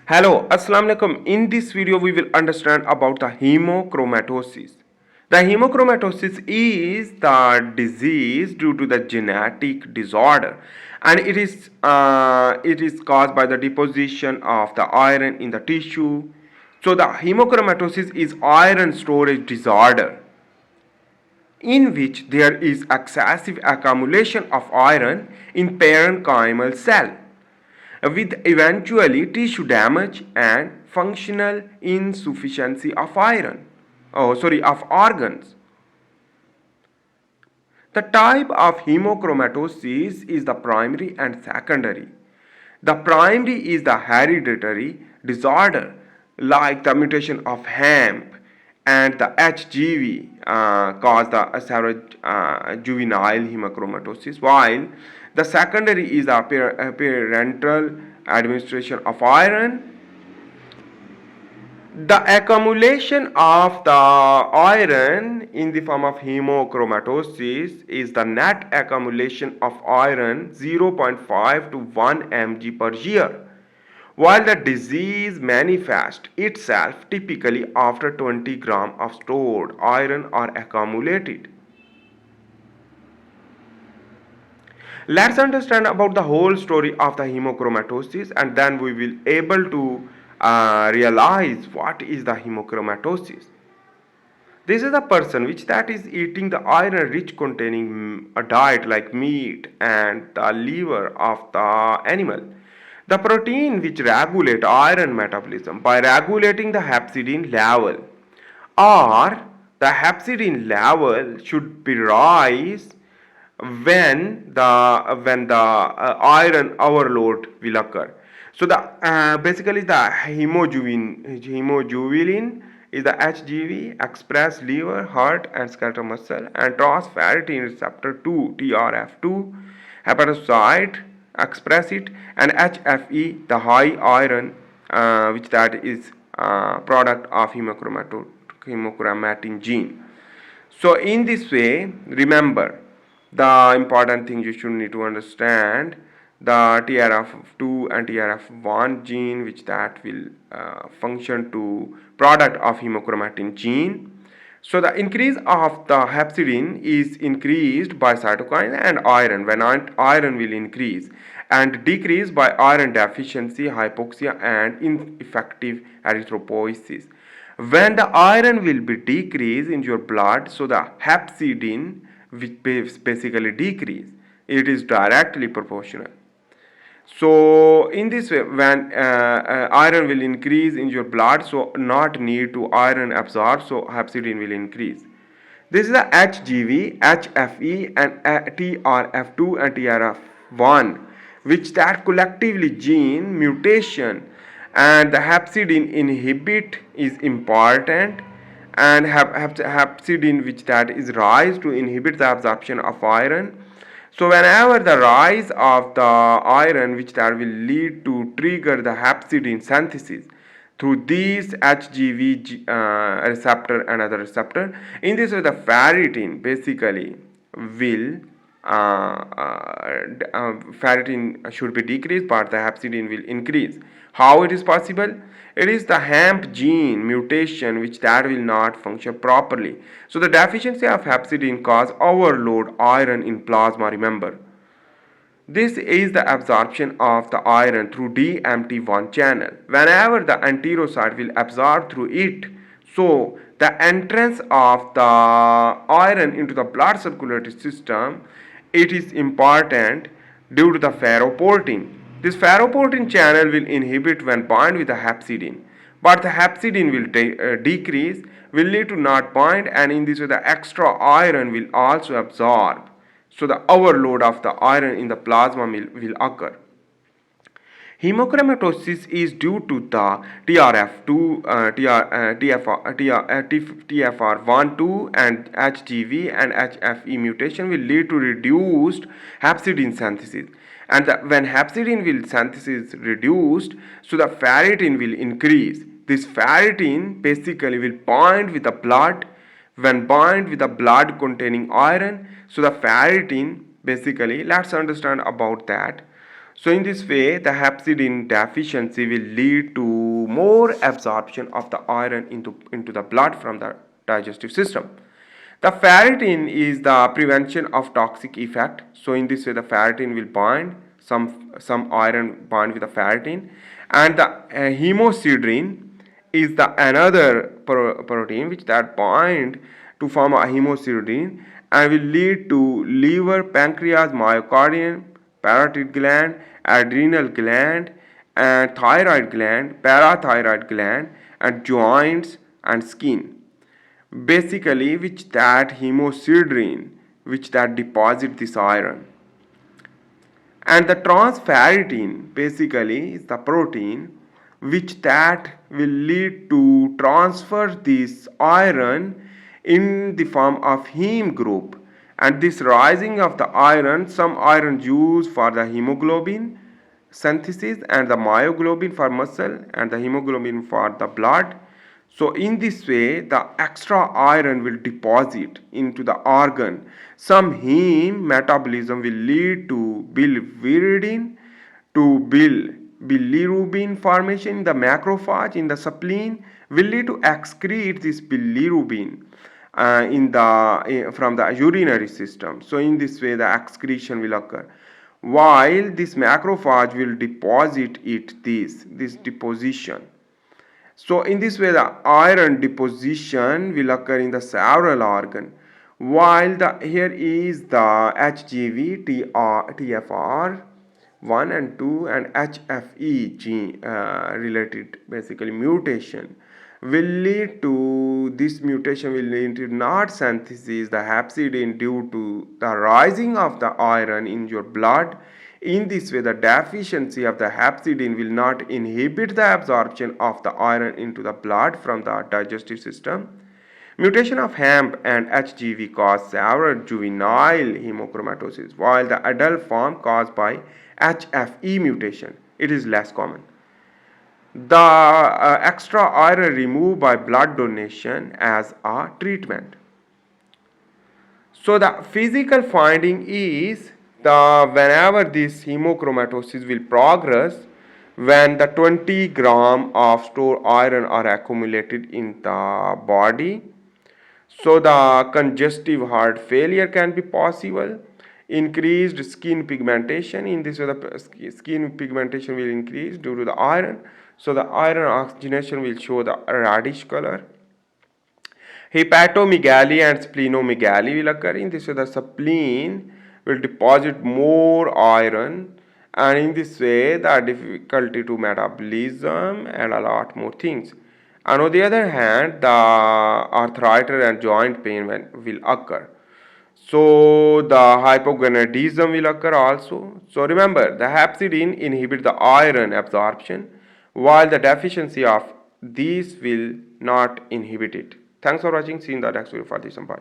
Hello, Assalamu alaikum. In this video, we will understand about the hemochromatosis. The hemochromatosis is the disease due to the genetic disorder, and it is caused by the deposition of the iron in the tissue. So the hemochromatosis is iron storage disorder in which there is excessive accumulation of iron in parenchymal cell with eventually tissue damage and functional insufficiency of of organs. The type of hemochromatosis is the primary and secondary. The primary is the hereditary disorder like the mutation of hemp and the HGV cause the several juvenile hemochromatosis, while the secondary is the parental administration of iron. The accumulation of the iron in the form of hemochromatosis is the net accumulation of iron 0.5 to 1 mg per year, while the disease manifests itself typically after 20 gram of stored iron are accumulated. Let's understand about the whole story of the hemochromatosis, and then we will able to realize what is the hemochromatosis. This is a person which that is eating the iron rich containing a diet like meat and the liver of the animal. The protein which regulate iron metabolism by regulating the hepcidin level, or the hepcidin level should be rise when the iron overload will occur. So the basically the hemojuvelin is the HGV express liver, heart, and skeletal muscle, and transferrin receptor 2 TRF2 hepatocyte express it, and HFE the high iron which that is product of hemochromatin gene. So in this way, remember the important thing you should need to understand the TRF2 and TRF1 gene, which that will function to product of hemochromatin gene. So the increase of the hepcidin is increased by cytokine and iron when iron will increase, and decrease by iron deficiency, hypoxia, and ineffective erythropoiesis. When the iron will be decreased in your blood, so the hepcidin which basically decrease, it is directly proportional. So in this way, when iron will increase in your blood, so not need to iron absorb, so hepcidin will increase. This is the HGV, HFE, and TRF2 and TRF1, which that collectively gene mutation, and the hepcidin inhibit is important, and hepcidin which that is rise to inhibit the absorption of iron. So whenever the rise of the iron which that will lead to trigger the hepcidin synthesis through these HGV receptor and other receptor, in this way the ferritin basically will ferritin should be decreased, but the hepcidin will increase. How it is possible? It is the hemp gene mutation which that will not function properly. So the deficiency of hepcidin cause overload iron in plasma, remember. This is the absorption of the iron through DMT1 channel. Whenever the enterocyte will absorb through it, so the entrance of the iron into the blood circulatory system, it is important due to the ferroportin. This ferroportin channel will inhibit when bind with the hepcidin, but the hepcidin will decrease, will lead to not bind, and in this way the extra iron will also absorb. So the overload of the iron in the plasma will occur. Hemochromatosis is due to the TRF2, TFR1, 2, and HGV and HFE mutation will lead to reduced hepcidin synthesis. And when hepcidin will synthesis reduced, so the ferritin will increase. This ferritin basically will bind with the blood. When bind with the blood containing iron, so the ferritin basically, let's understand about that. So in this way, the hepcidin deficiency will lead to more absorption of the iron into the blood from the digestive system. The ferritin is the prevention of toxic effect. So in this way, the ferritin will bind, some iron bind with the ferritin, and the hemocydrin is the another protein which that bind to form a hemocydrin and will lead to liver, pancreas, myocardium, parotid gland, adrenal gland, and thyroid gland, parathyroid gland, and joints and skin. Basically, which that hemocydrin, which that deposit this iron. And the transferritin basically is the protein which that will lead to transfer this iron in the form of heme group. And this rising of the iron, some iron used for the hemoglobin synthesis and the myoglobin for muscle and the hemoglobin for the blood. So in this way, the extra iron will deposit into the organ. Some heme metabolism will lead to biliverdin, to bilirubin formation in the macrophage in the spleen will lead to excrete this bilirubin from the urinary system. So in this way, the excretion will occur. While this macrophage will deposit this deposition. So in this way, the iron deposition will occur in the several organ. While here is the HGV, TFR 1 and 2 and HFE gene related basically mutation will lead to this mutation will lead to not synthesis the hepcidin due to the rising of the iron in your blood. In this way, the deficiency of the hepcidin will not inhibit the absorption of the iron into the blood from the digestive system. Mutation of hemp and HGV cause several juvenile hemochromatosis, while the adult form caused by HFE mutation, it is less common. The extra iron removed by blood donation as a treatment. So the physical finding is the whenever this hemochromatosis will progress when the 20 gram of stored iron are accumulated in the body. So the congestive heart failure can be possible. Increased skin pigmentation, in this way the skin pigmentation will increase due to the iron. So the iron oxygenation will show the reddish color. Hepatomegaly and splenomegaly will occur. In this way, the spleen will deposit more iron, and in this way, the difficulty to metabolism and a lot more things. And on the other hand, the arthritis and joint pain will occur. So the hypogonadism will occur also. So remember, the hepcidin inhibits the iron absorption, while the deficiency of these will not inhibit it. Thanks for watching. See you in the next video for this. Bye.